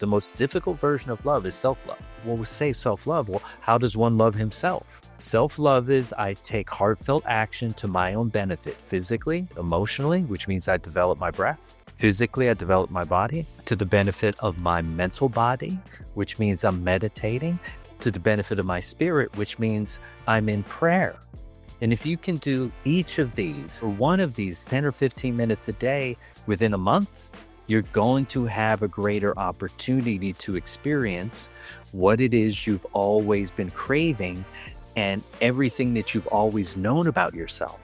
The most difficult version of love is self-love. When we say self-love, well, how does one love himself? Self-love is I take heartfelt action to my own benefit, physically, emotionally, which means I develop my breath. Physically, I develop my body to the benefit of my mental body, which means I'm meditating, to the benefit of my spirit, which means I'm in prayer. And if you can do each of these or one of these 10 or 15 minutes a day within a month, you're going to have a greater opportunity to experience what it is you've always been craving and everything that you've always known about yourself.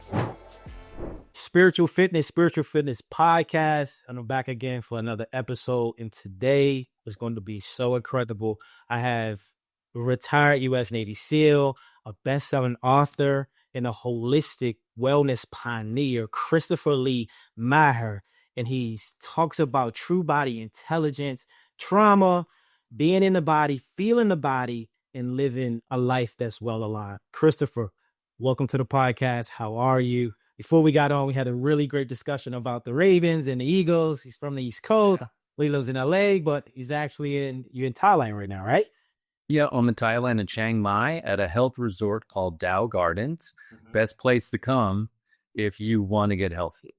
Spiritual Fitness Podcast. And I'm back again for another episode. And today is going to be so incredible. I have a retired U.S. Navy SEAL, a best-selling author, and a holistic wellness pioneer, Christopher Lee Maher. And he talks about true body intelligence, trauma, being in the body, feeling the body, and living a life that's well aligned. Christopher, welcome to the podcast. How are you? Before we got on, we had a really great discussion about the Ravens and the Eagles. He's from the East Coast. He lives in LA, but he's actually you're in Thailand right now, right? Yeah, I'm in Thailand in Chiang Mai at a health resort called Dow Gardens. Best place to come if you want to get healthy.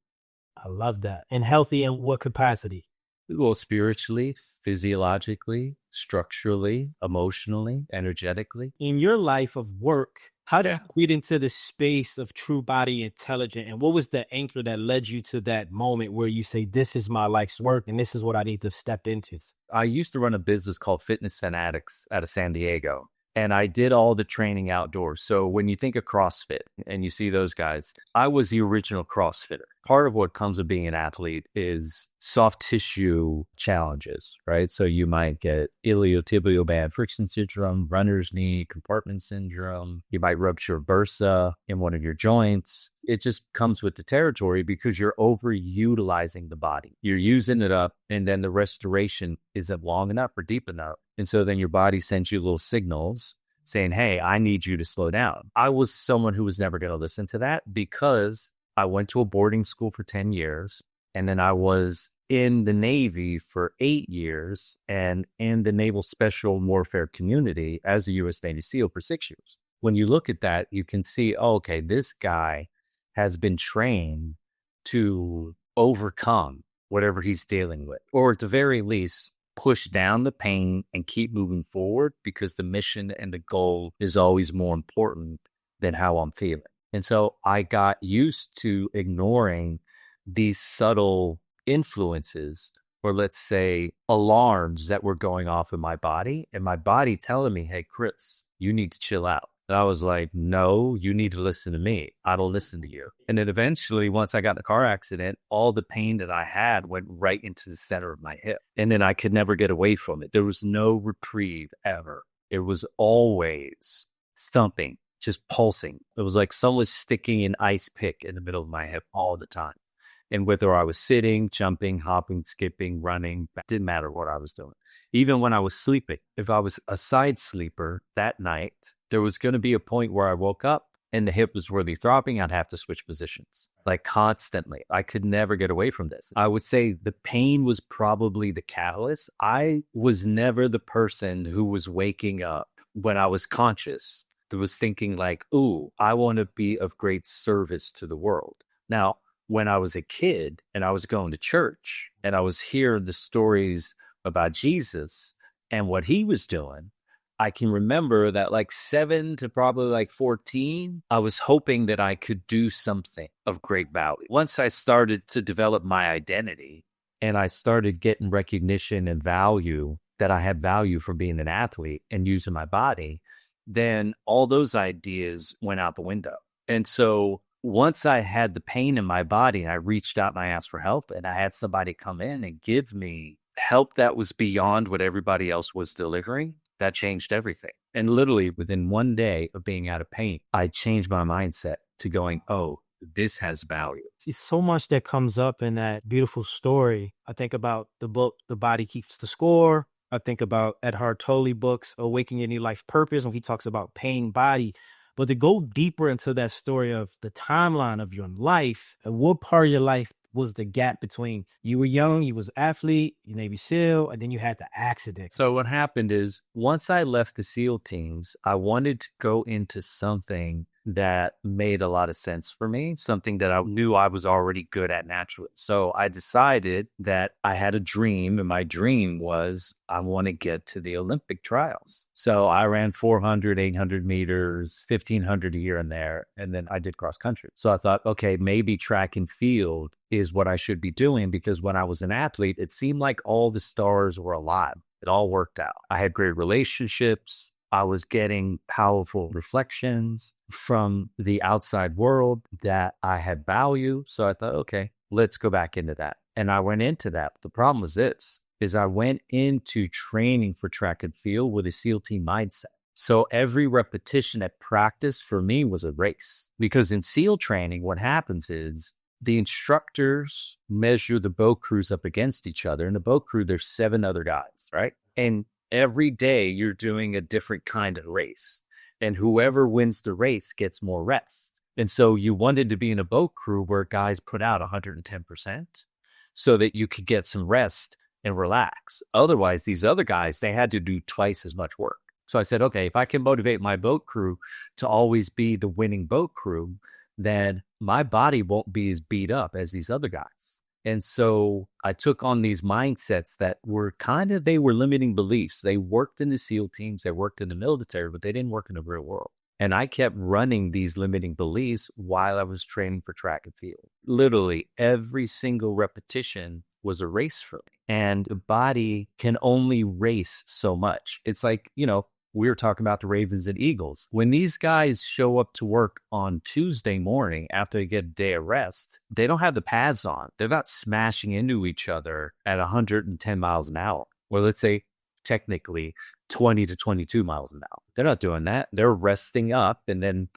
I love that. And healthy in what capacity? Well, spiritually, physiologically, structurally, emotionally, energetically. In your life of work, how did you get into the space of true body intelligence? And what was the anchor that led you to that moment where you say, this is my life's work and this is what I need to step into? I used to run a business called Fitness Fanatics out of San Diego. And I did all the training outdoors. So when you think of CrossFit and you see those guys, I was the original CrossFitter. Part of what comes with being an athlete is soft tissue challenges, right? So you might get iliotibial band friction syndrome, runner's knee, compartment syndrome. You might rupture bursa in one of your joints. It just comes with the territory because you're overutilizing the body. You're using it up, and then the restoration isn't long enough or deep enough. And so then your body sends you little signals saying, hey, I need you to slow down. I was someone who was never going to listen to that because I went to a boarding school for 10 years. And then I was in the Navy for 8 years and in the Naval Special Warfare community as a U.S. Navy SEAL for 6 years. When you look at that, you can see, oh, okay, this guy has been trained to overcome whatever he's dealing with, or at the very least, push down the pain and keep moving forward because the mission and the goal is always more important than how I'm feeling. And so I got used to ignoring these subtle influences, or let's say alarms that were going off in my body, and my body telling me, hey, Chris, you need to chill out. And I was like, no, you need to listen to me. I don't listen to you. And then eventually, once I got in a car accident, all the pain that I had went right into the center of my hip. And then I could never get away from it. There was no reprieve ever. It was always thumping, just pulsing. It was like someone was sticking an ice pick in the middle of my hip all the time. And whether I was sitting, jumping, hopping, skipping, running, it didn't matter what I was doing. Even when I was sleeping, if I was a side sleeper that night, there was going to be a point where I woke up and the hip was really throbbing. I'd have to switch positions, like constantly. I could never get away from this. I would say the pain was probably the catalyst. I was never the person who was waking up when I was conscious, that was thinking like, ooh, I want to be of great service to the world. Now, when I was a kid and I was going to church and I was hearing the stories about Jesus and what he was doing, I can remember that like 7 to probably like 14, I was hoping that I could do something of great value. Once I started to develop my identity and I started getting recognition and value, that I had value from being an athlete and using my body, then all those ideas went out the window. And so once I had the pain in my body and I reached out and I asked for help and I had somebody come in and give me help that was beyond what everybody else was delivering, that changed everything. And literally within one day of being out of pain, I changed my mindset to going, oh, this has value. See, so much that comes up in that beautiful story. I think about the book, The Body Keeps the Score. I think about Eckhart Tolle books, Awakening Your New Life Purpose, when he talks about pain body. But to go deeper into that story of the timeline of your life and what part of your life was the gap between you were young, you was an athlete, you Navy SEAL, and then you had the accident? So what happened is once I left the SEAL teams, I wanted to go into something that made a lot of sense for me, something that I knew I was already good at naturally. So I decided that I had a dream, and my dream was I want to get to the Olympic trials. So I ran 400, 800 meters, 1500 here and there, and then I did cross country. So I thought, okay, maybe track and field is what I should be doing, because when I was an athlete, it seemed like all the stars were alive. It all worked out. I had great relationships. I was getting powerful reflections from the outside world that I had value. So I thought, okay, let's go back into that. And I went into that. The problem was this, is I went into training for track and field with a SEAL team mindset. So every repetition at practice for me was a race, because in SEAL training, what happens is the instructors measure the boat crews up against each other. In the boat crew, there's 7 other guys, right? And every day you're doing a different kind of race. And whoever wins the race gets more rest. And so you wanted to be in a boat crew where guys put out 110% so that you could get some rest and relax. Otherwise, these other guys, they had to do twice as much work. So I said, okay, if I can motivate my boat crew to always be the winning boat crew, then my body won't be as beat up as these other guys. And so I took on these mindsets that were they were limiting beliefs. They worked in the SEAL teams, they worked in the military, but they didn't work in the real world. And I kept running these limiting beliefs while I was training for track and field. Literally every single repetition was a race for me. And the body can only race so much. It's like, we were talking about the Ravens and Eagles. When these guys show up to work on Tuesday morning after they get a day of rest, they don't have the pads on. They're not smashing into each other at 110 miles an hour. Or let's say technically 20 to 22 miles an hour. They're not doing that. They're resting up and then,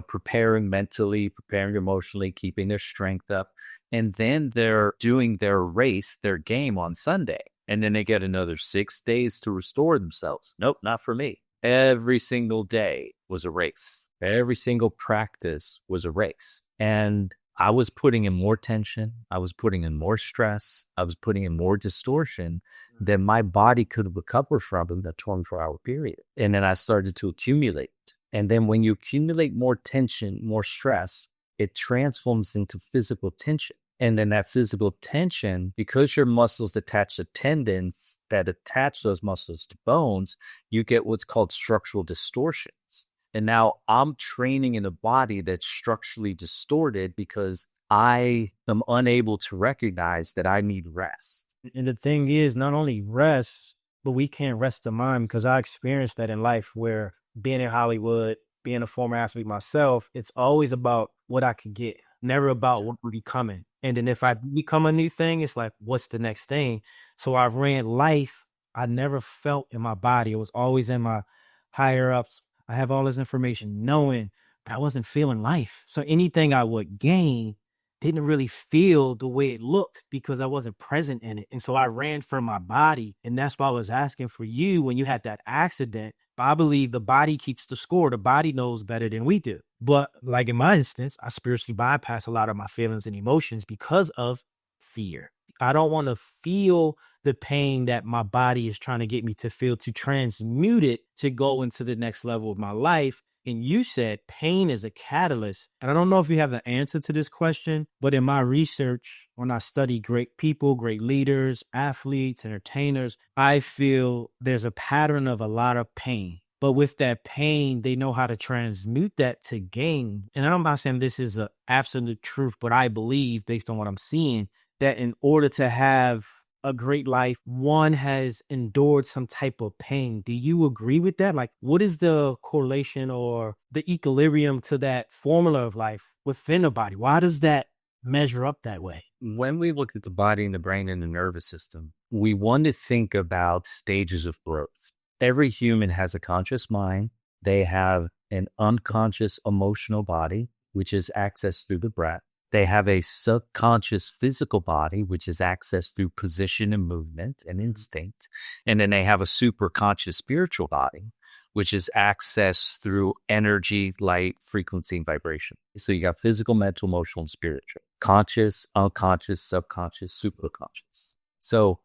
preparing mentally, preparing emotionally, keeping their strength up. And then they're doing their race, their game on Sunday. And then they get another 6 days to restore themselves. Nope, not for me. Every single day was a race. Every single practice was a race. And I was putting in more tension. I was putting in more stress. I was putting in more distortion than my body could recover from in the 24-hour period. And then I started to accumulate. And then when you accumulate more tension, more stress, it transforms into physical tension. And then that physical tension, because your muscles attach to tendons that attach those muscles to bones, you get what's called structural distortions. And now I'm training in a body that's structurally distorted because I am unable to recognize that I need rest. And the thing is, not only rest, but we can't rest the mind, because I experienced that in life where being in Hollywood, being a former athlete myself, it's always about what I could get, never about what will be coming. And then if I become a new thing, it's like, what's the next thing? So I ran life. I never felt in my body. It was always in my higher ups. I have all this information knowing, but I wasn't feeling life. So anything I would gain didn't really feel the way it looked because I wasn't present in it. And so I ran from my body. And that's why I was asking for you when you had that accident. I believe the body keeps the score. The body knows better than we do. But like in my instance, I spiritually bypass a lot of my feelings and emotions because of fear. I don't want to feel the pain that my body is trying to get me to feel, to transmute it, to go into the next level of my life. And you said pain is a catalyst. And I don't know if you have the answer to this question, but in my research, when I study great people, great leaders, athletes, entertainers, I feel there's a pattern of a lot of pain. But with that pain, they know how to transmute that to gain. And I'm not saying this is an absolute truth, but I believe, based on what I'm seeing, that in order to have a great life, one has endured some type of pain. Do you agree with that? Like, what is the correlation or the equilibrium to that formula of life within the body? Why does that measure up that way? When we look at the body and the brain and the nervous system, we want to think about stages of growth. Every human has a conscious mind. They have an unconscious emotional body, which is accessed through the breath. They have a subconscious physical body, which is accessed through position and movement and instinct. And then they have a superconscious spiritual body, which is accessed through energy, light, frequency, and vibration. So you got physical, mental, emotional, and spiritual. conscious, unconscious, subconscious, superconscious. So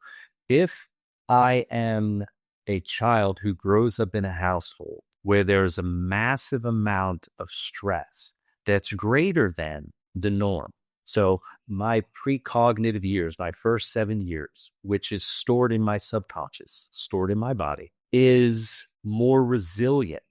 if I am a child who grows up in a household where there's a massive amount of stress that's greater than the norm. So my precognitive years, my first 7 years, which is stored in my subconscious, stored in my body, is more resilient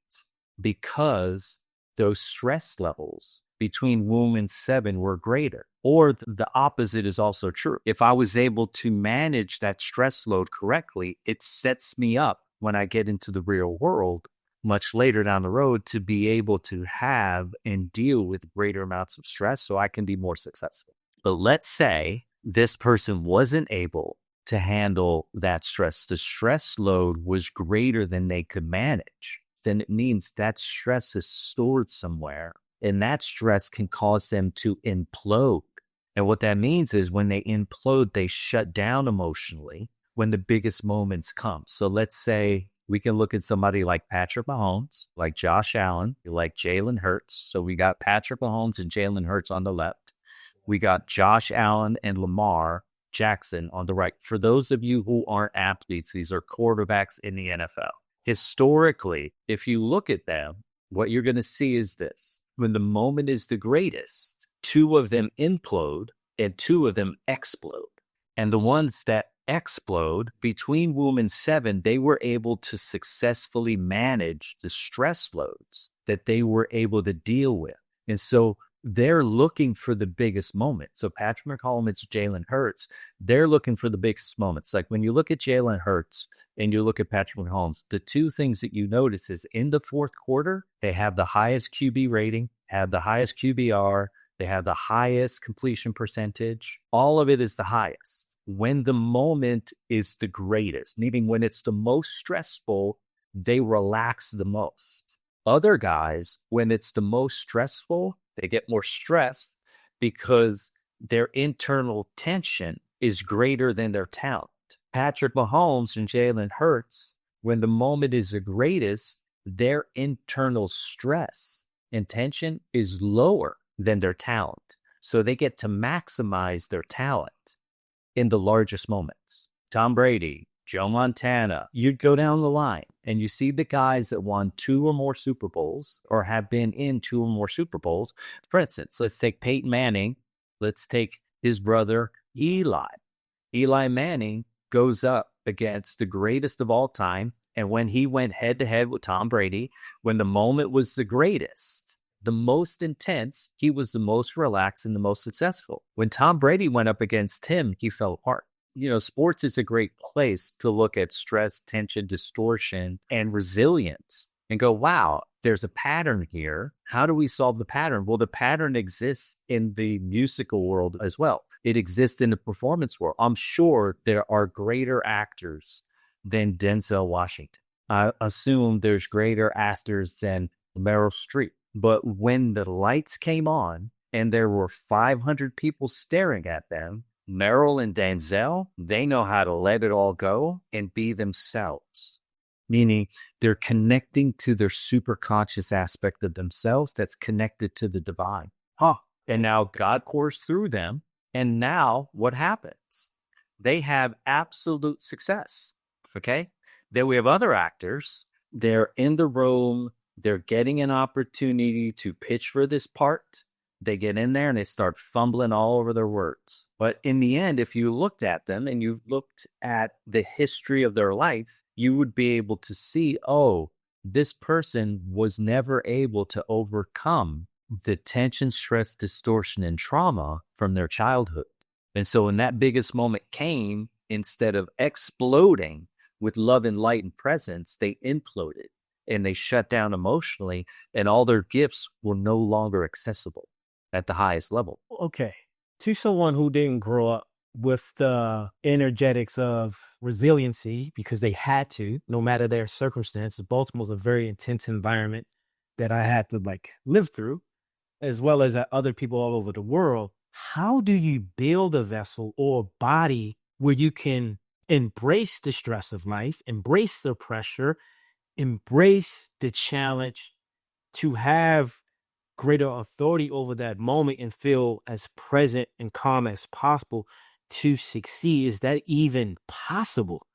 because those stress levels between womb and 7 were greater. Or the opposite is also true. If I was able to manage that stress load correctly, it sets me up when I get into the real world much later down the road to be able to have and deal with greater amounts of stress so I can be more successful. But let's say this person wasn't able to handle that stress. The stress load was greater than they could manage. Then it means that stress is stored somewhere, and that stress can cause them to implode. And what that means is when they implode, they shut down emotionally when the biggest moments come. So let's say we can look at somebody like Patrick Mahomes, like Josh Allen, like Jalen Hurts. So we got Patrick Mahomes and Jalen Hurts on the left. We got Josh Allen and Lamar Jackson on the right. For those of you who aren't athletes, these are quarterbacks in the NFL. Historically, if you look at them, what you're going to see is this. When the moment is the greatest, 2 of them implode and 2 of them explode. And the ones that explode between womb and 7, they were able to successfully manage the stress loads that they were able to deal with. And so they're looking for the biggest moment. So Patrick Mahomes, Jalen Hurts, they're looking for the biggest moments. Like when you look at Jalen Hurts and you look at Patrick Mahomes, the 2 things that you notice is in the fourth quarter, they have the highest QB rating, have the highest QBR, they have the highest completion percentage. All of it is the highest. When the moment is the greatest, meaning when it's the most stressful, they relax the most. Other guys, when it's the most stressful, they get more stressed because their internal tension is greater than their talent. Patrick Mahomes and Jalen Hurts, when the moment is the greatest, their internal stress and tension is lower than their talent. So they get to maximize their talent in the largest moments. Tom Brady, Joe Montana, you'd go down the line and you see the guys that won 2 or more Super Bowls or have been in 2 or more Super Bowls. For instance, let's take Peyton Manning. Let's take his brother, Eli. Eli Manning goes up against the greatest of all time. And when he went head to head with Tom Brady, when the moment was the greatest, the most intense, he was the most relaxed and the most successful. When Tom Brady went up against him, he fell apart. You know, sports is a great place to look at stress, tension, distortion, and resilience and go, wow, there's a pattern here. How do we solve the pattern? Well, the pattern exists in the musical world as well. It exists in the performance world. I'm sure there are greater actors than Denzel Washington. I assume there's greater actors than Meryl Streep. But when the lights came on and there were 500 people staring at them, Meryl and Denzel, they know how to let it all go and be themselves. Meaning they're connecting to their superconscious aspect of themselves that's connected to the divine. And now God pours through them. And now what happens? They have absolute success. Okay? Then we have other actors. They're in the room. They're getting an opportunity to pitch for this part. They get in there and they start fumbling all over their words. But in the end, if you looked at them and you looked at the history of their life, you would be able to see, oh, this person was never able to overcome the tension, stress, distortion, and trauma from their childhood. And so when that biggest moment came, instead of exploding with love and light and presence, they imploded and they shut down emotionally, and all their gifts were no longer accessible at the highest level. Okay. To someone who didn't grow up with the energetics of resiliency because they had to, no matter their circumstances, Baltimore's a very intense environment that I had to live through, as well as other people all over the world. How do you build a vessel or a body where you can embrace the stress of life, embrace the pressure, embrace the challenge, to have greater authority over that moment and feel as present and calm as possible to succeed. Is that even possible?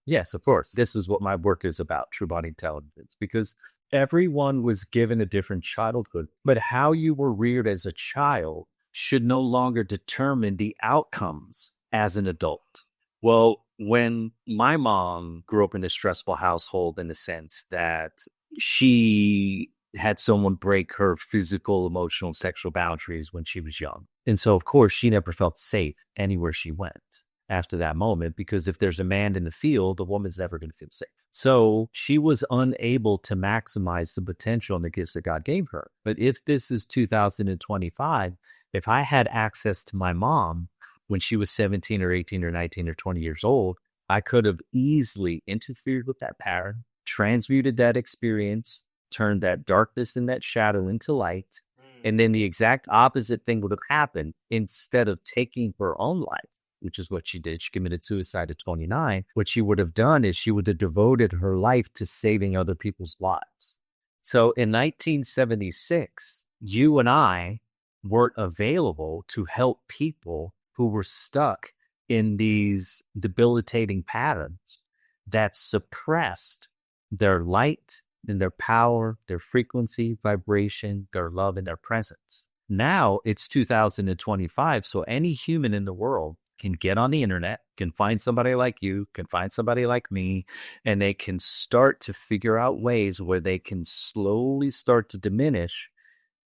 Yes, of course. This is what my work is about, true body intelligence, because everyone was given a different childhood, but how you were reared as a child should no longer determine the outcomes as an adult. Well, when my mom grew up in a stressful household in the sense that she had someone break her physical, emotional, and sexual boundaries when she was young. And so, of course, she never felt safe anywhere she went after that moment, because if there's a man in the field, the woman's never going to feel safe. So she was unable to maximize the potential and the gifts that God gave her. But if this is 2025, if I had access to my mom when she was 17 or 18 or 19 or 20 years old, I could have easily interfered with that pattern, transmuted that experience, turned that darkness and that shadow into light. And then the exact opposite thing would have happened. Instead of taking her own life, which is what she did, she committed suicide at 29. What she would have done is she would have devoted her life to saving other people's lives. So in 1976, you and I weren't available to help people who were stuck in these debilitating patterns that suppressed their light and their power, their frequency, vibration, their love, and their presence. Now it's 2025, so any human in the world can get on the internet, can find somebody like you, can find somebody like me, and they can start to figure out ways where they can slowly start to diminish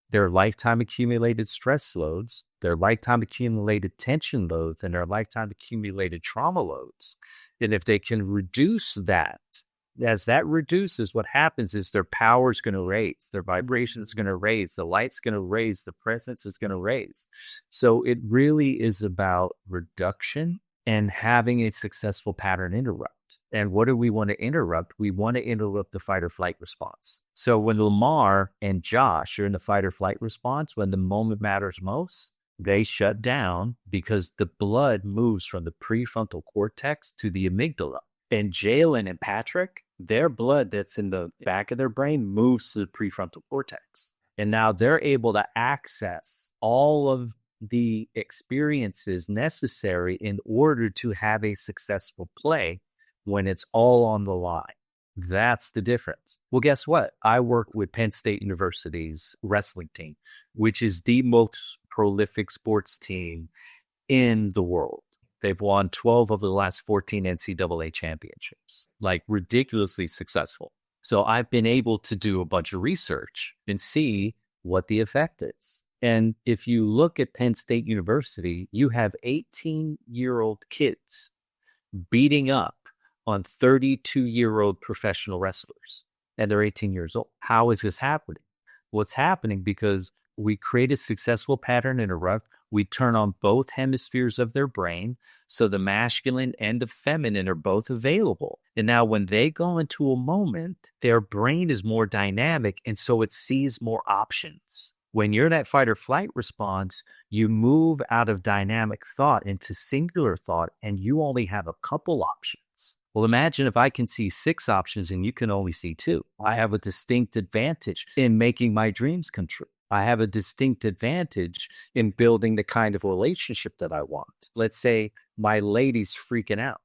their lifetime accumulated stress loads, their lifetime accumulated tension loads, and their lifetime accumulated trauma loads. And if they can reduce that, as that reduces, what happens is their power is going to raise, their vibration is going to raise, the light's going to raise, the presence is going to raise. So it really is about reduction and having a successful pattern interrupt. And what do we want to interrupt? We want to interrupt the fight or flight response. So when Lamar and Josh are in the fight or flight response, when the moment matters most, they shut down because the blood moves from the prefrontal cortex to the amygdala. And Jalen and Patrick, their blood that's in the back of their brain moves to the prefrontal cortex. And now they're able to access all of the experiences necessary in order to have a successful play when it's all on the line. That's the difference. Well, guess what? I work with Penn State University's wrestling team, which is the most prolific sports team in the world. They've won 12 of the last 14 NCAA championships, like ridiculously successful. So I've been able to do a bunch of research and see what the effect is. And if you look at Penn State University, you have 18-year-old kids beating up on 32-year-old professional wrestlers, and they're 18 years old. How is this happening? What's happening because we create a successful pattern interrupt. We turn on both hemispheres of their brain, so the masculine and the feminine are both available. And now when they go into a moment, their brain is more dynamic, and so it sees more options. When you're in that fight or flight response, you move out of dynamic thought into singular thought, and you only have a couple options. Well, imagine if I can see 6 options and you can only see 2. I have a distinct advantage in making my dreams come true. I have a distinct advantage in building the kind of relationship that I want. Let's say my lady's freaking out.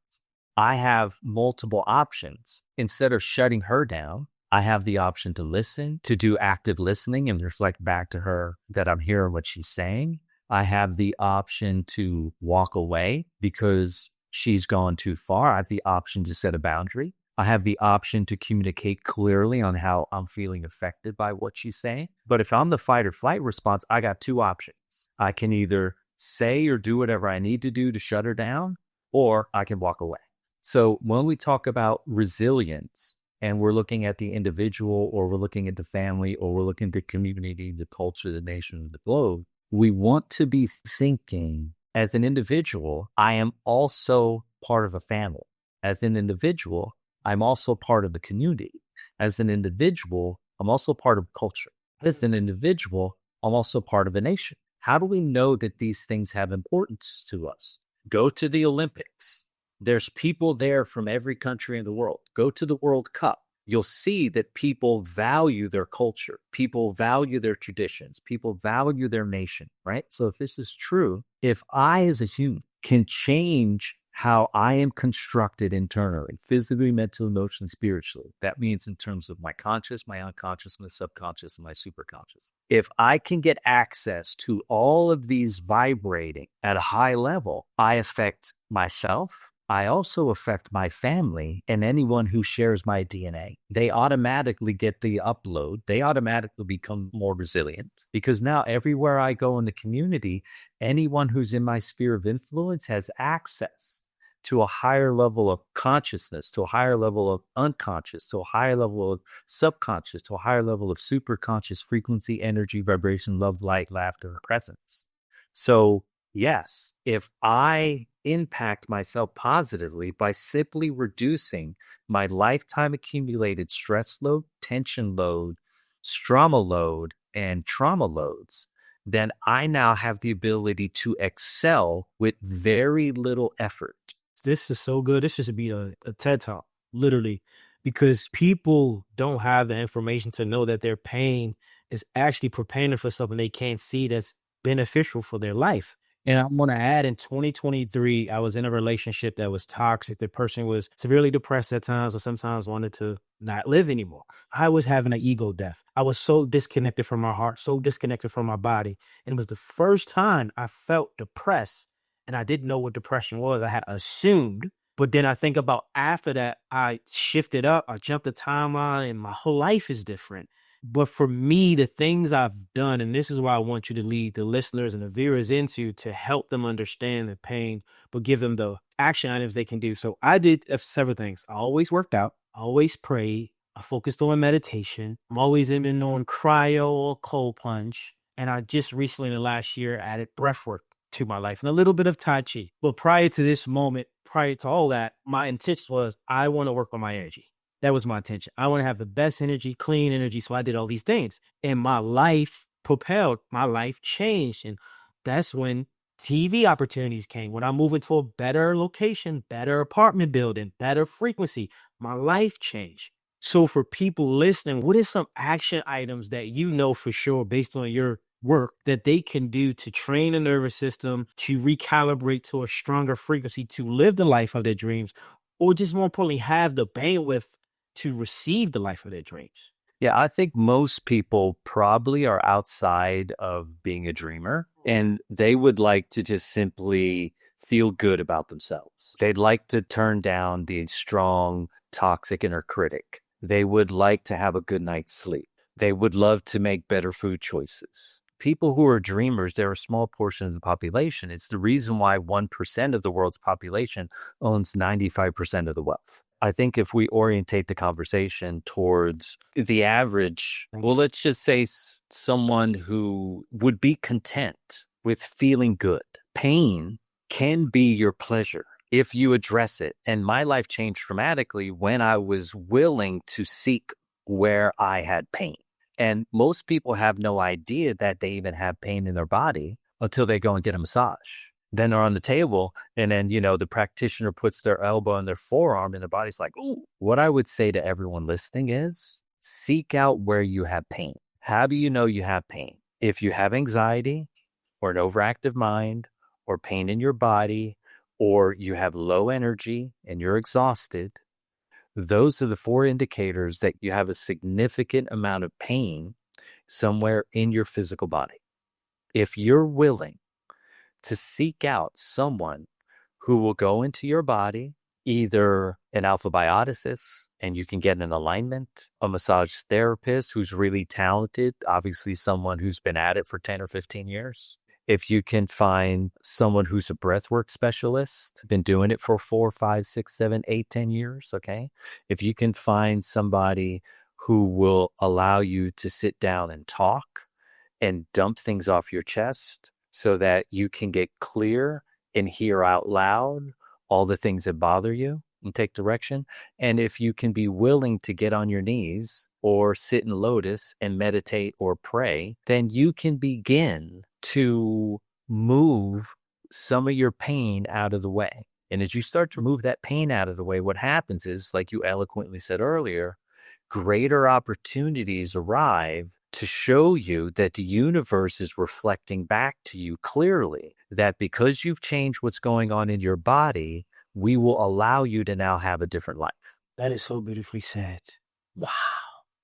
I have multiple options. Instead of shutting her down, I have the option to listen, to do active listening and reflect back to her that I'm hearing what she's saying. I have the option to walk away because she's gone too far. I have the option to set a boundary. I have the option to communicate clearly on how I'm feeling affected by what she's saying. But if I'm the fight or flight response, I got 2 options. I can either say or do whatever I need to do to shut her down, or I can walk away. So when we talk about resilience and we're looking at the individual, or we're looking at the family, or we're looking at the community, the culture, the nation, the globe, we want to be thinking as an individual, I am also part of a family. As an individual, I'm also part of the community. As an individual, I'm also part of culture. As an individual, I'm also part of a nation. How do we know that these things have importance to us? Go to the Olympics. There's people there from every country in the world. Go to the World Cup. you'll see that people value their culture, people value their traditions, people value their nation, right? So if this is true, if I as a human can change how I am constructed internally, physically, mentally, emotionally, spiritually, that means in terms of my conscious, my unconscious, my subconscious, and my superconscious. If I can get access to all of these vibrating at a high level, I affect myself. I also affect my family and anyone who shares my DNA. They automatically get the upload. They automatically become more resilient because now everywhere I go in the community, anyone who's in my sphere of influence has access to a higher level of consciousness, to a higher level of unconscious, to a higher level of subconscious, to a higher level of superconscious frequency, energy, vibration, love, light, laughter, presence. So yes, if I impact myself positively by simply reducing my lifetime accumulated stress load, tension load, stroma load, and trauma loads, then I now have the ability to excel with very little effort. This is so good. This should be a TED Talk, literally, because people don't have the information to know that their pain is actually preparing them for something they can't see that's beneficial for their life. And I'm going to add in 2023, I was in a relationship that was toxic. The person was severely depressed at times or sometimes wanted to not live anymore. I was having an ego death. I was so disconnected from my heart, so disconnected from my body. And it was the first time I felt depressed and I didn't know what depression was. I had assumed, but then I think about after that, I shifted up, I jumped the timeline, and my whole life is different. But for me, the things I've done, and this is why I want you to lead the listeners and the viewers into to help them understand the pain, but give them the action items they can do. So I did several things. I always worked out, I always prayed, I focused on meditation. I'm always in on cryo or cold plunge. And I just recently in the last year added breath work to my life and a little bit of Tai Chi. But prior to this moment, prior to all that, my intention was I want to work on my energy. That was my intention. I want to have the best energy, clean energy. So I did all these things. And my life propelled, my life changed. And that's when TV opportunities came. When I moved into a better location, better apartment building, better frequency, my life changed. So for people listening, what is some action items that you know for sure based on your work that they can do to train the nervous system, to recalibrate to a stronger frequency, to live the life of their dreams, or just more importantly, have the bandwidth to receive the life of their dreams? Yeah, I think most people probably are outside of being a dreamer and they would like to just simply feel good about themselves. They'd like to turn down the strong, toxic inner critic. They would like to have a good night's sleep. They would love to make better food choices. People who are dreamers, they're a small portion of the population. It's the reason why 1% of the world's population owns 95% of the wealth. I think if we orientate the conversation towards the average, well, let's just say someone who would be content with feeling good. Pain can be your pleasure if you address it. And my life changed dramatically when I was willing to seek where I had pain. And most people have no idea that they even have pain in their body until they go and get a massage. Then they're on the table and then, the practitioner puts their elbow on their forearm and their body's like, ooh. What I would say to everyone listening is seek out where you have pain. How do you know you have pain? If you have anxiety or an overactive mind or pain in your body or you have low energy and you're exhausted, those are the 4 indicators that you have a significant amount of pain somewhere in your physical body. If you're willing to seek out someone who will go into your body, either an alpha bioticist, and you can get an alignment, a massage therapist who's really talented, obviously someone who's been at it for 10 or 15 years. If you can find someone who's a breathwork specialist, been doing it for 4, 5, 6, 7, 8, 10 years, okay? If you can find somebody who will allow you to sit down and talk and dump things off your chest so that you can get clear and hear out loud all the things that bother you and take direction. And if you can be willing to get on your knees or sit in lotus and meditate or pray, then you can begin to move some of your pain out of the way. And as you start to move that pain out of the way, what happens is, like you eloquently said earlier, greater opportunities arrive to show you that the universe is reflecting back to you clearly that because you've changed what's going on in your body, we will allow you to now have a different life. That is so beautifully said. Wow.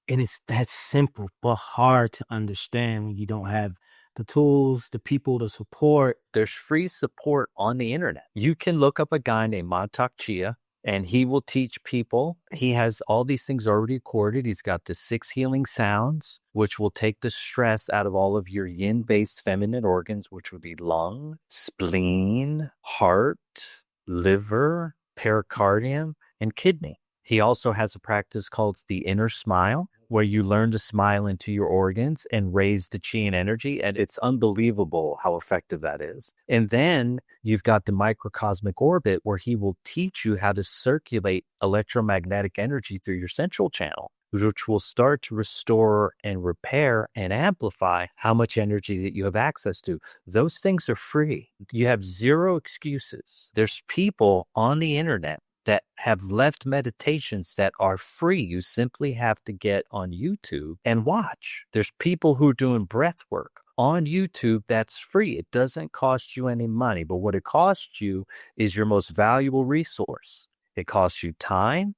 And it's that simple, but hard to understand when you don't have the tools, the people, the support. There's free support on the internet. You can look up a guy named Mantak Chia, and he will teach people. He has all these things already recorded. He's got the 6 healing sounds, which will take the stress out of all of your yin-based feminine organs, which would be lung, spleen, heart, liver, pericardium, and kidney. He also has a practice called the inner smile, where you learn to smile into your organs and raise the chi and energy. And it's unbelievable how effective that is. And then you've got the microcosmic orbit, where he will teach you how to circulate electromagnetic energy through your central channel, which will start to restore and repair and amplify how much energy that you have access to. Those things are free. You have zero excuses. There's people on the internet that have left meditations that are free. You simply have to get on YouTube and watch. There's people who are doing breath work on YouTube that's free. It doesn't cost you any money, but what it costs you is your most valuable resource. It costs you time,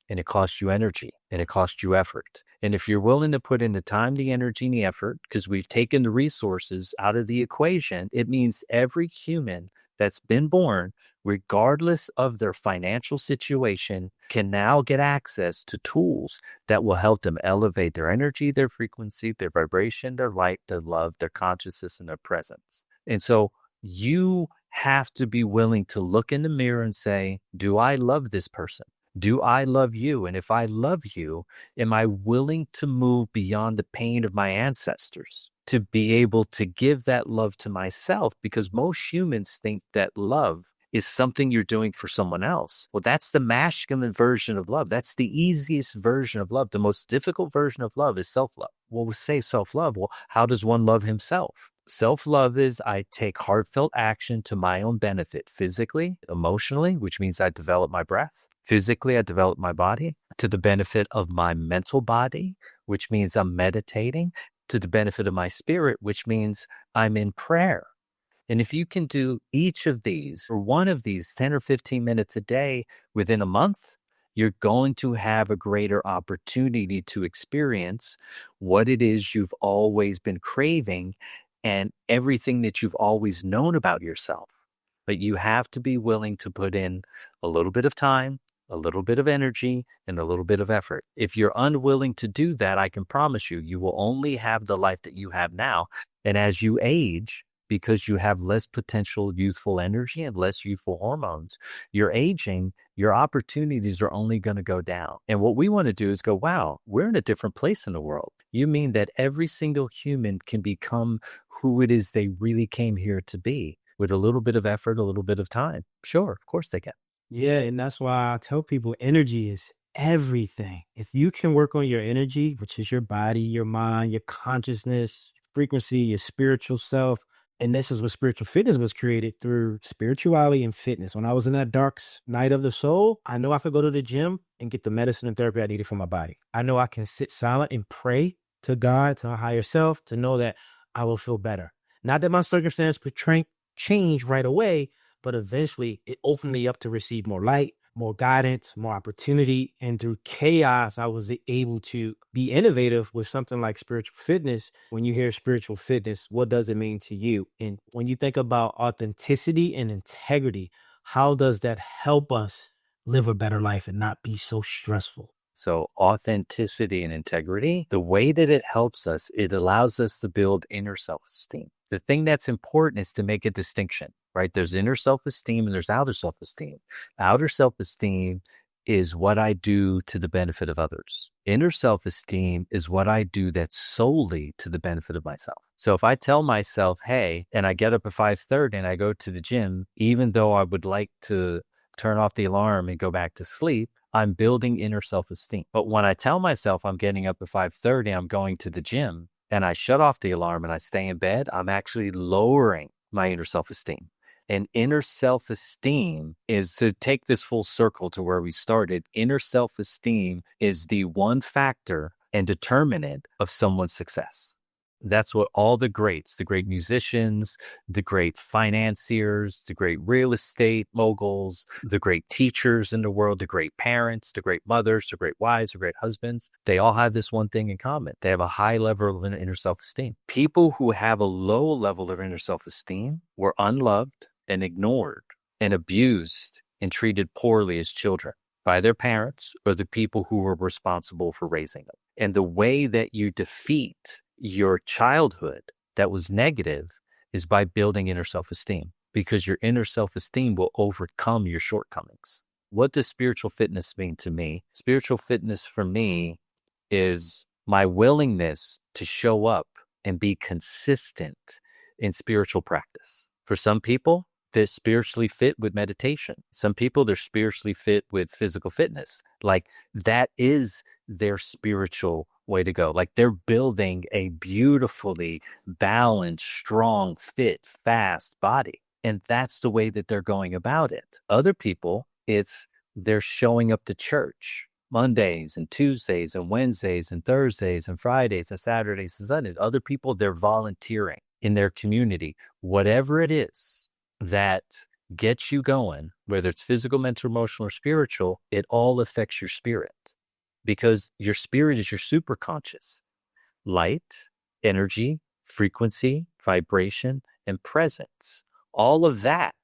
and it costs you energy, and it costs you effort. And if you're willing to put in the time, the energy, and the effort, because we've taken the resources out of the equation, it means every human that's been born, regardless of their financial situation, can now get access to tools that will help them elevate their energy, their frequency, their vibration, their light, their love, their consciousness, and their presence. And so you have to be willing to look in the mirror and say, do I love this person? Do I love you? And if I love you, am I willing to move beyond the pain of my ancestors to be able to give that love to myself? Because most humans think that love is something you're doing for someone else. Well, that's the masculine version of love. That's the easiest version of love. The most difficult version of love is self-love. Well, we say self-love. Well, how does one love himself? Self-love is I take heartfelt action to my own benefit, physically, emotionally, which means I develop my breath. Physically, I develop my body to the benefit of my mental body, which means I'm meditating, to the benefit of my spirit, which means I'm in prayer. And if you can do each of these or one of these 10 or 15 minutes a day within a month, you're going to have a greater opportunity to experience what it is you've always been craving and everything that you've always known about yourself. But you have to be willing to put in a little bit of time, a little bit of energy, and a little bit of effort. If you're unwilling to do that, I can promise you, you will only have the life that you have now. And as you age, because you have less potential youthful energy and less youthful hormones, you're aging, your opportunities are only going to go down. And what we want to do is go, wow, we're in a different place in the world. You mean that every single human can become who it is they really came here to be with a little bit of effort, a little bit of time? Sure, of course they can. Yeah, and that's why I tell people energy is everything. If you can work on your energy, which is your body, your mind, your consciousness, frequency, your spiritual self, and this is what spiritual fitness was created through spirituality and fitness. When I was in that dark night of the soul, I know I could go to the gym and get the medicine and therapy I needed for my body. I know I can sit silent and pray to God, to a higher self, to know that I will feel better. Not that my circumstance would change right away, but eventually it opened me up to receive more light, more guidance, more opportunity. And through chaos, I was able to be innovative with something like spiritual fitness. When you hear spiritual fitness, what does it mean to you? And when you think about authenticity and integrity, how does that help us live a better life and not be so stressful? So authenticity and integrity, the way that it helps us, it allows us to build inner self-esteem. The thing that's important is to make a distinction, right? There's inner self-esteem and there's outer self-esteem. Outer self-esteem is what I do to the benefit of others. Inner self-esteem is what I do that's solely to the benefit of myself. So if I tell myself, hey, and I get up at 5:30 and I go to the gym, even though I would like to turn off the alarm and go back to sleep, I'm building inner self-esteem. But when I tell myself I'm getting up at 5:30, I'm going to the gym, and I shut off the alarm and I stay in bed, I'm actually lowering my inner self-esteem. And inner self-esteem is, to take this full circle to where we started, inner self-esteem is the one factor and determinant of someone's success. That's what all the greats, the great musicians, the great financiers, the great real estate moguls, the great teachers in the world, the great parents, the great mothers, the great wives, the great husbands, they all have this one thing in common. They have a high level of inner self-esteem. People who have a low level of inner self-esteem were unloved and ignored and abused and treated poorly as children by their parents or the people who were responsible for raising them. And the way that you defeat your childhood that was negative is by building inner self-esteem, because your inner self-esteem will overcome your shortcomings. What does spiritual fitness mean to me? Spiritual fitness for me is my willingness to show up and be consistent in spiritual practice. For some people, they're spiritually fit with meditation. Some people, they're spiritually fit with physical fitness. Like, that is their spiritual way to go. Like, they're building a beautifully balanced, strong, fit, fast body. And that's the way that they're going about it. Other people, they're showing up to church Mondays and Tuesdays and Wednesdays and Thursdays and Fridays and Saturdays and Sundays. Other people, they're volunteering in their community. Whatever it is that gets you going, whether it's physical, mental, emotional, or spiritual, it all affects your spirit, because your spirit is your superconscious. Light, energy, frequency, vibration, and presence. All of that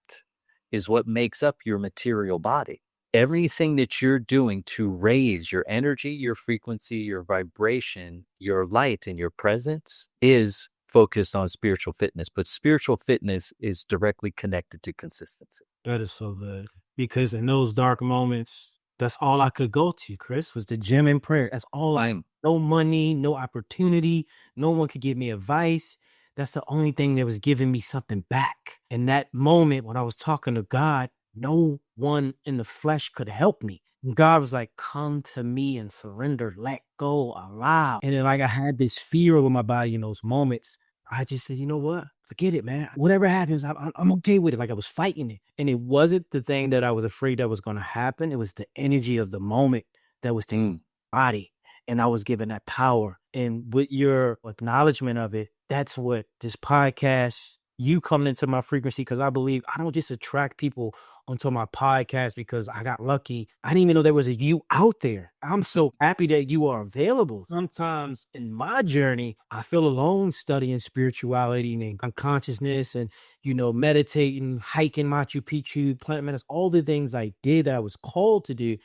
is what makes up your material body. Everything that you're doing to raise your energy, your frequency, your vibration, your light, and your presence is focused on spiritual fitness. But spiritual fitness is directly connected to consistency. That is so good. Because in those dark moments, that's all I could go to, Chris, was the gym and prayer. That's all no money, no opportunity. No one could give me advice. That's the only thing that was giving me something back. In that moment when I was talking to God, no one in the flesh could help me. And God was like, come to me and surrender, let go, allow. And then, like, I had this fear over my body in those moments. I just said, you know what? Forget it, man. Whatever happens, I'm okay with it. Like, I was fighting it. And it wasn't the thing that I was afraid that was going to happen. It was the energy of the moment that was taking my body. And I was given that power. And with your acknowledgement of it, that's what this podcast, you coming into my frequency, because I believe I don't just attract people onto my podcast because I got lucky. I didn't even know there was a you out there. I'm so happy that you are available. Sometimes in my journey, I feel alone studying spirituality and unconsciousness and, meditating, hiking Machu Picchu, plant medicine, all the things I did that I was called to do.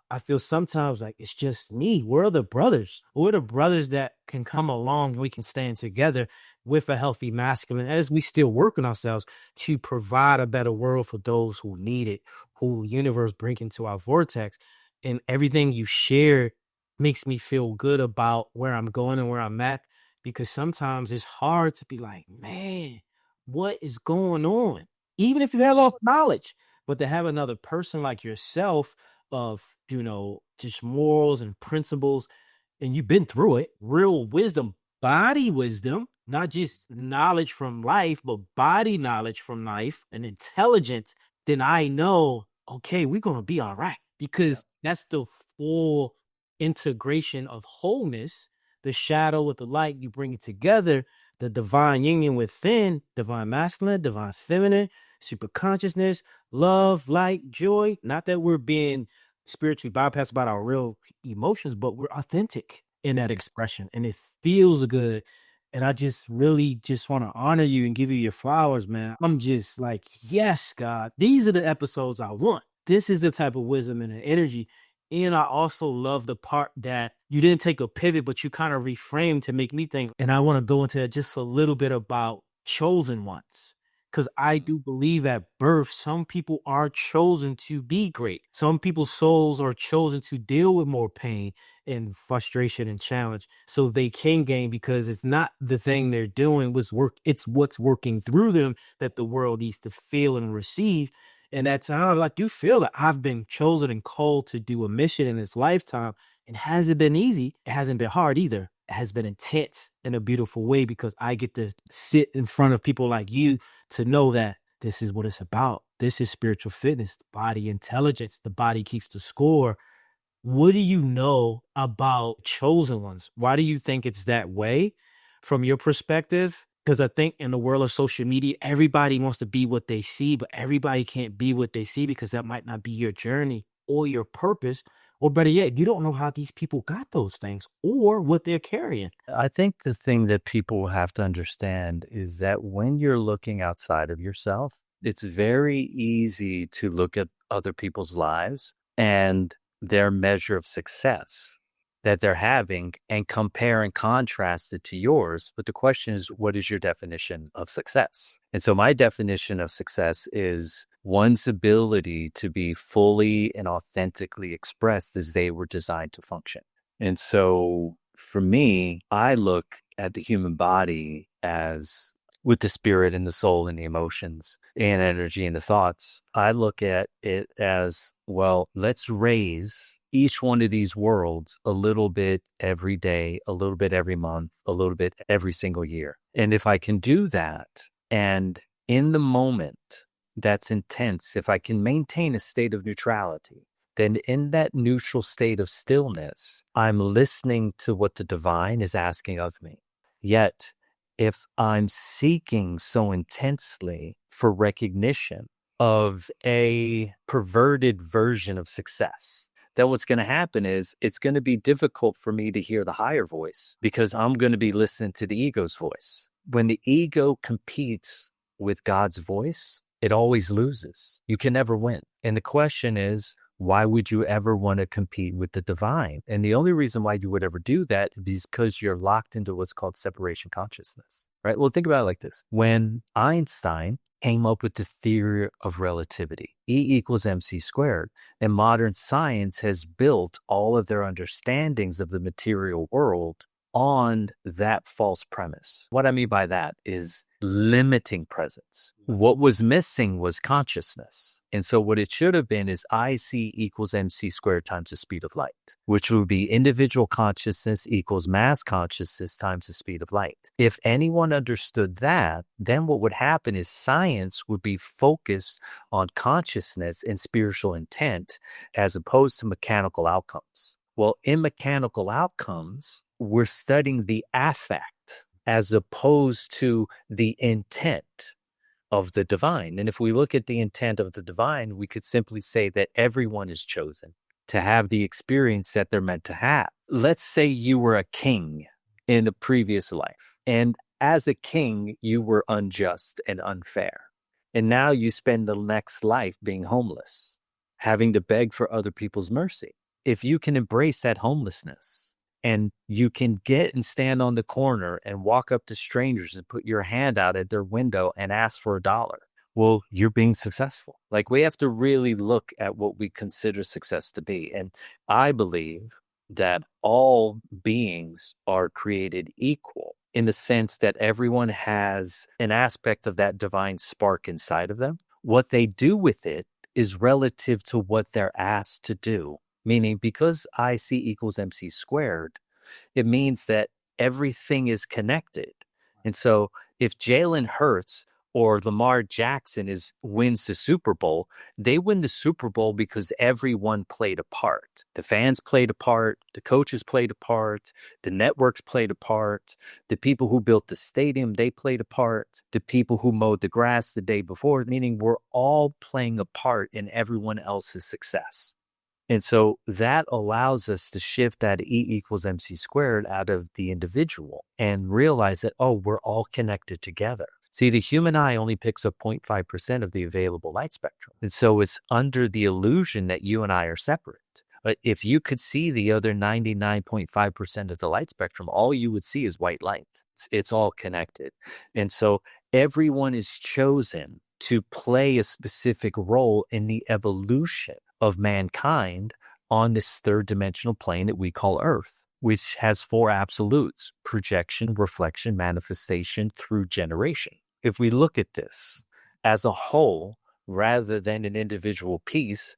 I feel sometimes like it's just me. We're the brothers. We're the brothers that can come along and we can stand together with a healthy masculine as we still work on ourselves to provide a better world for those who need it, who the universe bring into our vortex. And everything you share makes me feel good about where I'm going and where I'm at, because sometimes it's hard to be like, man, what is going on? Even if you have all the knowledge, but to have another person like yourself of, just morals and principles, and you've been through it, real wisdom, body wisdom, not just knowledge from life, but body knowledge from life and intelligence, then I know, okay, we're going to be all right, because that's the full integration of wholeness, the shadow with the light, you bring it together, the divine union within, divine masculine, divine feminine, super consciousness, love, light, joy. Not that we're being spiritually bypassed about our real emotions, but we're authentic in that expression, and it feels good. And I just really just want to honor you and give you your flowers, man. I'm just like, yes, God, these are the episodes I want. This is the type of wisdom and energy. And I also love the part that you didn't take a pivot, but you kind of reframed to make me think. And I want to go into just a little bit about chosen ones. Because I do believe at birth, some people are chosen to be great. Some people's souls are chosen to deal with more pain and frustration and challenge so they can gain, because it's not the thing they're doing was work. It's what's working through them that the world needs to feel and receive. And that's how I do feel that I've been chosen and called to do a mission in this lifetime. It hasn't been easy. It hasn't been hard either. It has been intense in a beautiful way, because I get to sit in front of people like you to know that this is what it's about. This is spiritual fitness, body intelligence. The body keeps the score. What do you know about chosen ones? Why do you think it's that way from your perspective? Because I think in the world of social media, everybody wants to be what they see, but everybody can't be what they see because that might not be your journey or your purpose. Or better yet, you don't know how these people got those things or what they're carrying. I think the thing that people have to understand is that when you're looking outside of yourself, it's very easy to look at other people's lives and their measure of success that they're having and compare and contrast it to yours. But the question is, what is your definition of success? And so my definition of success is one's ability to be fully and authentically expressed as they were designed to function. And so for me, I look at the human body as, with the spirit and the soul and the emotions and energy and the thoughts, I look at it as, well, let's raise each one of these worlds a little bit every day, a little bit every month, a little bit every single year. And if I can do that, and in the moment that's intense, if I can maintain a state of neutrality, then in that neutral state of stillness, I'm listening to what the divine is asking of me. Yet, if I'm seeking so intensely for recognition of a perverted version of success, then what's going to happen is it's going to be difficult for me to hear the higher voice because I'm going to be listening to the ego's voice. When the ego competes with God's voice, it always loses. You can never win. And the question is, why would you ever want to compete with the divine? And the only reason why you would ever do that is because you're locked into what's called separation consciousness, right? Well, think about it like this. When Einstein came up with the theory of relativity, E equals mc squared, and modern science has built all of their understandings of the material world on that false premise. What I mean by that is limiting presence. What was missing was consciousness. And so what it should have been is IC equals mc squared times the speed of light, which would be individual consciousness equals mass consciousness times the speed of light. If anyone understood that, then what would happen is science would be focused on consciousness and spiritual intent as opposed to mechanical outcomes. Well, in mechanical outcomes, we're studying the affect as opposed to the intent of the divine. And if we look at the intent of the divine, we could simply say that everyone is chosen to have the experience that they're meant to have. Let's say you were a king in a previous life, and as a king, you were unjust and unfair. And now you spend the next life being homeless, having to beg for other people's mercy. If you can embrace that homelessness and you can get and stand on the corner and walk up to strangers and put your hand out at their window and ask for $1, well, you're being successful. Like, we have to really look at what we consider success to be. And I believe that all beings are created equal in the sense that everyone has an aspect of that divine spark inside of them. What they do with it is relative to what they're asked to do. Meaning, because IC equals MC squared, it means that everything is connected. And so if Jalen Hurts or Lamar Jackson wins the Super Bowl, they win the Super Bowl because everyone played a part. The fans played a part, the coaches played a part, the networks played a part, the people who built the stadium, they played a part, the people who mowed the grass the day before, meaning we're all playing a part in everyone else's success. And so that allows us to shift that E equals MC squared out of the individual and realize that, oh, we're all connected together. See, the human eye only picks up 0.5% of the available light spectrum. And so it's under the illusion that you and I are separate. But if you could see the other 99.5% of the light spectrum, all you would see is white light. It's all connected. And so everyone is chosen to play a specific role in the evolution of mankind on this third dimensional plane that we call Earth, which has 4 absolutes: projection, reflection, manifestation through generation. If we look at this as a whole rather than an individual piece,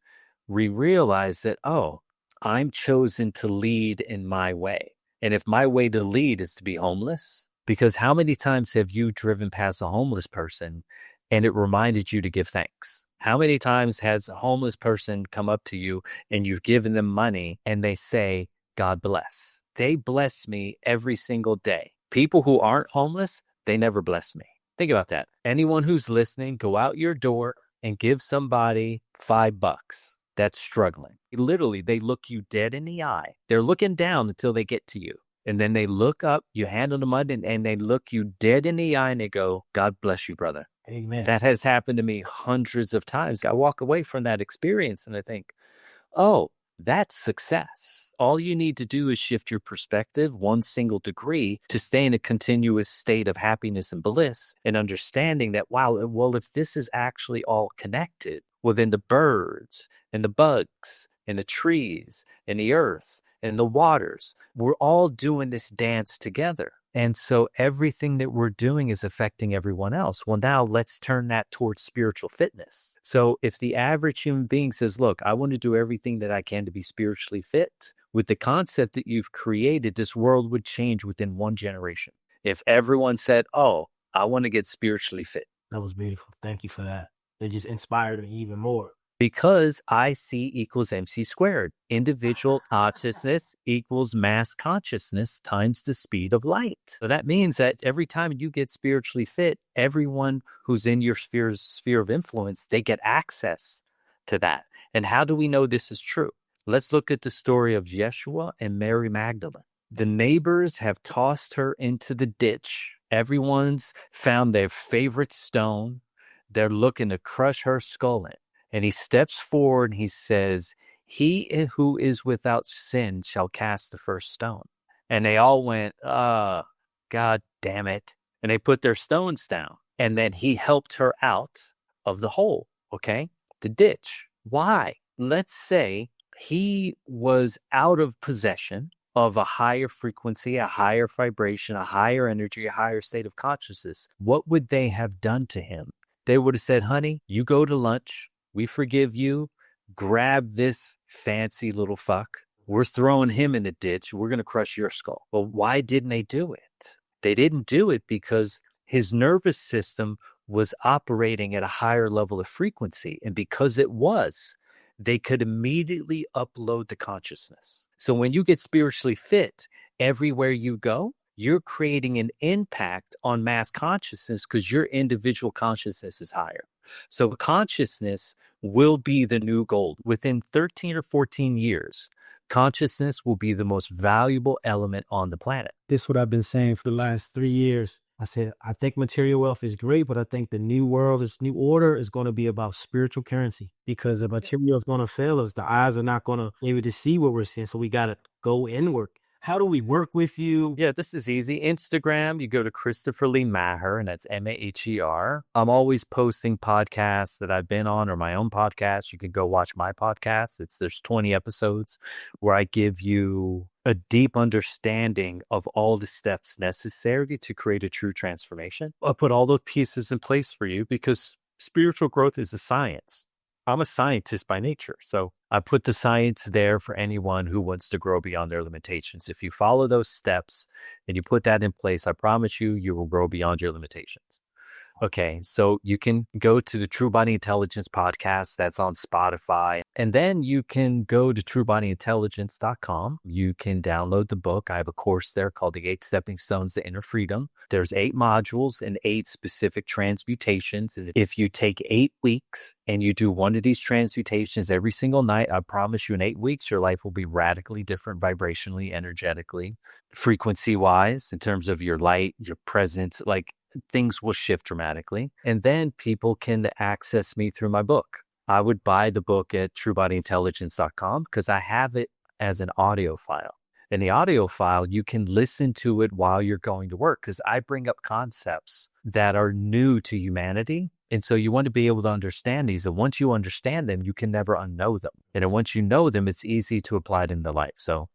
we realize that, oh, I'm chosen to lead in my way. And if my way to lead is to be homeless, because how many times have you driven past a homeless person and it reminded you to give thanks. How many times has a homeless person come up to you and you've given them money and they say, God bless? They bless me every single day. People who aren't homeless, they never bless me. Think about that. Anyone who's listening, go out your door and give somebody $5 that's struggling. Literally, they look you dead in the eye. They're looking down until they get to you. And then they look up, you hand them the money, and they look you dead in the eye and they go, God bless you, brother. Amen. That has happened to me hundreds of times. I walk away from that experience and I think, oh, that's success. All you need to do is shift your perspective one single degree to stay in a continuous state of happiness and bliss and understanding that, wow, well, if this is actually all connected, well, then the birds and the bugs and the trees and the earth and the waters, we're all doing this dance together. And so everything that we're doing is affecting everyone else. Well, now let's turn that towards spiritual fitness. So if the average human being says, look, I want to do everything that I can to be spiritually fit, with the concept that you've created, this world would change within one generation. If everyone said, oh, I want to get spiritually fit. That was beautiful. Thank you for that. It just inspired me even more. Because IC equals MC squared. Individual consciousness equals mass consciousness times the speed of light. So that means that every time you get spiritually fit, everyone who's in your sphere of influence, they get access to that. And how do we know this is true? Let's look at the story of Yeshua and Mary Magdalene. The neighbors have tossed her into the ditch. Everyone's found their favorite stone. They're looking to crush her skull in. And he steps forward and he says, he who is without sin shall cast the first stone. And they all went, God damn it. And they put their stones down. And then he helped her out of the hole, okay? The ditch. Why? Let's say he was out of possession of a higher frequency, a higher vibration, a higher energy, a higher state of consciousness. What would they have done to him? They would have said, honey, you go to lunch. We forgive you. Grab this fancy little fuck. We're throwing him in the ditch. We're going to crush your skull. Well, why didn't they do it? They didn't do it because his nervous system was operating at a higher level of frequency. And because it was, they could immediately upload the consciousness. So when you get spiritually fit, everywhere you go, you're creating an impact on mass consciousness because your individual consciousness is higher. So consciousness will be the new gold. Within 13 or 14 years, consciousness will be the most valuable element on the planet. This is what I've been saying for the last 3 years. I said, I think material wealth is great, but I think the new world, this new order is going to be about spiritual currency because the material is going to fail us. The eyes are not going to be able to see what we're seeing. So we got to go inward. How do we work with you? Yeah, this is easy. Instagram, you go to Christopher Lee Maher, and that's Maher. I'm always posting podcasts that I've been on or my own podcast. You can go watch my podcast. There's 20 episodes where I give you a deep understanding of all the steps necessary to create a true transformation. I'll put all those pieces in place for you because spiritual growth is a science. I'm a scientist by nature, so I put the science there for anyone who wants to grow beyond their limitations. If you follow those steps and you put that in place, I promise you, you will grow beyond your limitations. Okay, so you can go to the True Body Intelligence podcast. That's on Spotify. And then you can go to truebodyintelligence.com. You can download the book. I have a course there called The 8 Stepping Stones to Inner Freedom. There's 8 modules and 8 specific transmutations. And if you take 8 weeks and you do one of these transmutations every single night, I promise you in 8 weeks, your life will be radically different vibrationally, energetically, frequency-wise, in terms of your light, your presence, like things will shift dramatically. And then people can access me through my book. I would buy the book at truebodyintelligence.com because I have it as an audio file. In the audio file, you can listen to it while you're going to work because I bring up concepts that are new to humanity. And so you want to be able to understand these. And once you understand them, you can never unknow them. And then once you know them, it's easy to apply it in the life. So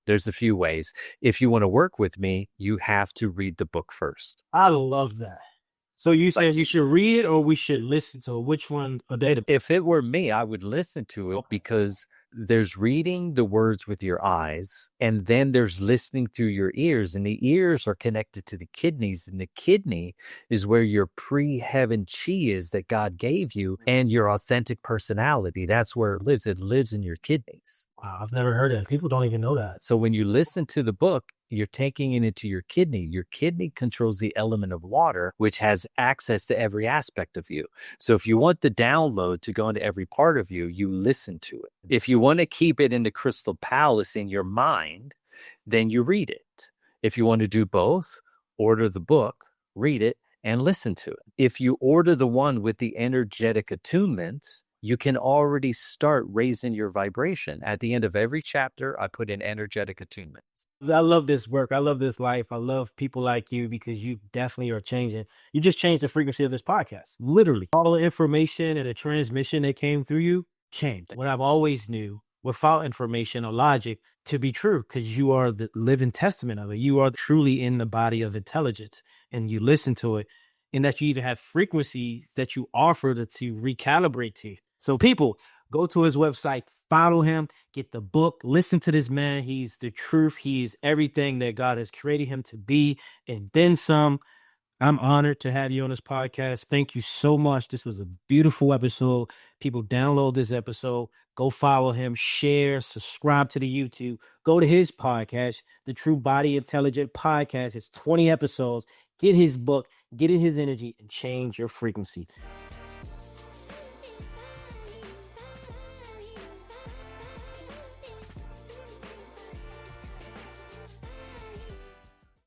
there's a few ways. If you want to work with me, you have to read the book first. I love that. So you say you should read it or we should listen to it? Which one? If it were me, I would listen to it because there's reading the words with your eyes, and then there's listening through your ears, and the ears are connected to the kidneys, and the kidney is where your pre-heaven chi is that God gave you, and your authentic personality. That's where it lives. It lives in your kidneys. Wow, I've never heard that. People don't even know that. So when you listen to the book, you're taking it into your kidney. Your kidney controls the element of water, which has access to every aspect of you. So if you want the download to go into every part of you, you listen to it. If you want to keep it in the crystal palace in your mind, then you read it. If you want to do both, order the book, read it, and listen to it. If you order the one with the energetic attunements, you can already start raising your vibration. At the end of every chapter, I put in energetic attunements. I love this work. I love this life. I love people like you because you definitely are changing. You just changed the frequency of this podcast. Literally. All the information and the transmission that came through you changed. What I've always knew without information or logic to be true, because you are the living testament of it. You are truly in the body of intelligence, and you listen to it, and that you even have frequencies that you offer to recalibrate to. So people, go to his website, follow him, get the book, listen to this man. He's the truth. He's everything that God has created him to be, and then some. I'm honored to have you on this podcast. Thank you so much. This was a beautiful episode. People, download this episode. Go follow him, share, subscribe to the YouTube. Go to his podcast, the True Body Intelligent Podcast. It's 20 episodes. Get his book, get in his energy, and change your frequency.